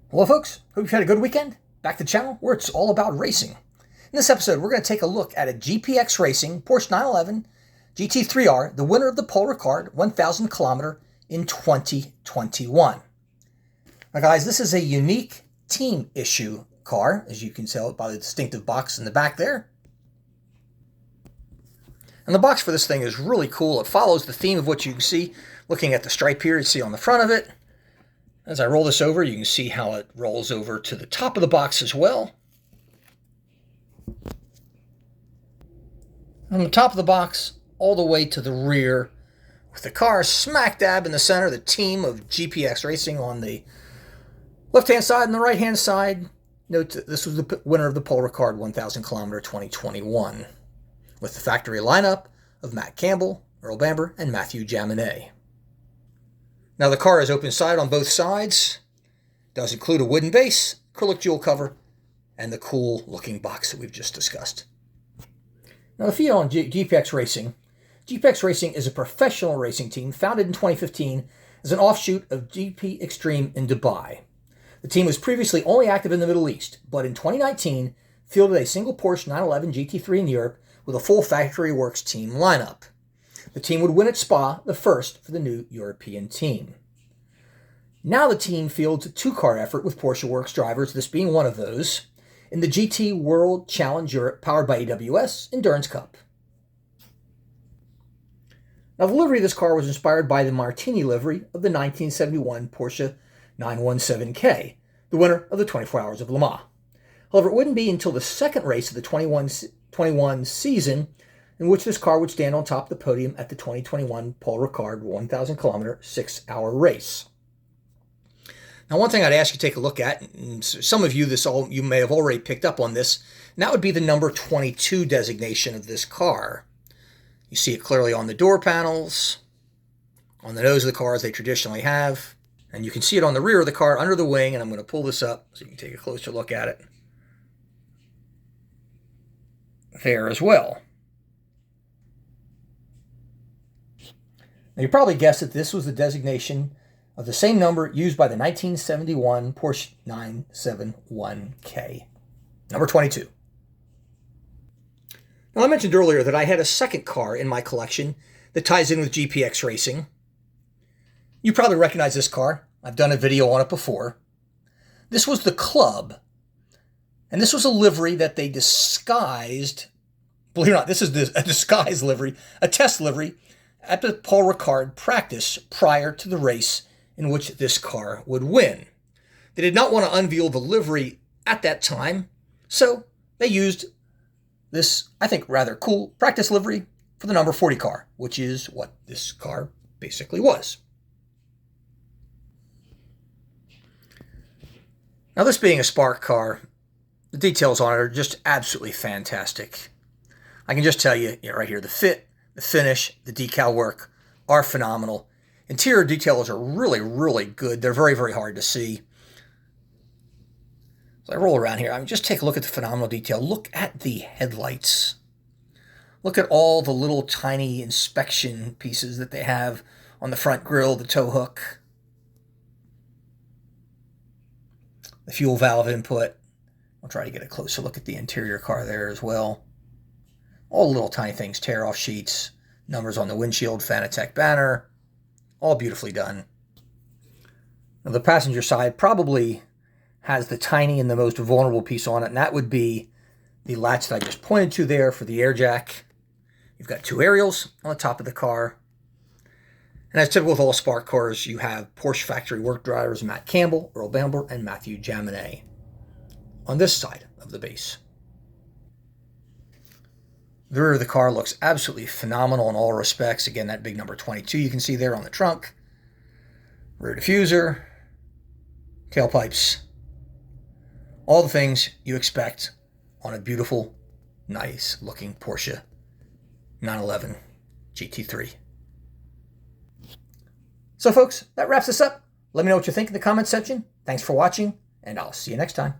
Hello folks, hope you've had a good weekend. Back to the channel where it's all about racing. In this episode, we're going to take a look at a GPX Racing Porsche 911 GT3R, the winner of the Paul Ricard 1000 kilometer in 2021. Now guys, this is a unique team issue car, as you can tell by the distinctive box in the back there. And the box for this thing is really cool. It follows the theme of what you can see looking at the stripe here you see on the front of it. As I roll this over, you can see how it rolls over to the top of the box as well. On the top of the box, all the way to the rear, with the car smack dab in the center, the team of GPX Racing on the left-hand side and the right-hand side. Note that this was the winner of the Paul Ricard 1000 kilometer 2021, with the factory lineup of Matt Campbell, Earl Bamber, and Matthew Jaminet. Now the car is open side on both sides. It does include a wooden base, acrylic jewel cover, and the cool looking box that we've just discussed. Now the feed on GPX Racing. GPX Racing is a professional racing team founded in 2015 as an offshoot of GP Extreme in Dubai. The team was previously only active in the Middle East, but in 2019 fielded a single Porsche 911 GT3 in Europe with a full factory works team lineup. The team would win at Spa, the first for the new European team. Now the team fields a two-car effort with Porsche Works drivers, this being one of those, in the GT World Challenge Europe powered by AWS Endurance Cup. Now the livery of this car was inspired by the Martini Livery of the 1971 Porsche 917K, the winner of the 24 Hours of Le Mans. However, it wouldn't be until the second race of the 21 season in which this car would stand on top of the podium at the 2021 Paul Ricard 1000 kilometer 6-hour race. Now, one thing I'd ask you to take a look at, and some of you you may have already picked up on this, and that would be the number 22 designation of this car. You see it clearly on the door panels, on the nose of the car as they traditionally have, and you can see it on the rear of the car under the wing, and I'm going to pull this up so you can take a closer look at it there as well. Now, you probably guessed that this was the designation of the same number used by the 1971 Porsche 971K, number 22. Now, I mentioned earlier that I had a second car in my collection that ties in with GPX Racing. You probably recognize this car. I've done a video on it before. This was the Club, and this was a livery that they disguised. Believe it or not, this is a disguised livery, a test livery, at the Paul Ricard practice prior to the race in which this car would win. They did not want to unveil the livery at that time, so they used this, I think, rather cool practice livery for the number 40 car, which is what this car basically was. Now, this being a Spark car, the details on it are just absolutely fantastic. I can just tell you, right here, the fit, the finish, the decal work are phenomenal. Interior details are really, really good. They're very, very hard to see. So I roll around here. Just take a look at the phenomenal detail. Look at the headlights. Look at all the little tiny inspection pieces that they have on the front grille, the tow hook, the fuel valve input. I'll try to get a closer look at the interior car there as well. All the little tiny things, tear-off sheets, numbers on the windshield, Fanatec banner, all beautifully done. Now, the passenger side probably has the tiny and the most vulnerable piece on it, and that would be the latch that I just pointed to there for the air jack. You've got two aerials on the top of the car. And as typical with all Spark cars, you have Porsche factory work drivers Matt Campbell, Earl Bamber, and Matthew Jaminet on this side of the base. The rear of the car looks absolutely phenomenal in all respects. Again, that big number 22 you can see there on the trunk. Rear diffuser, tailpipes, all the things you expect on a beautiful, nice looking Porsche 911 GT3. So folks, that wraps us up. Let me know what you think in the comment section. Thanks for watching, and I'll see you next time.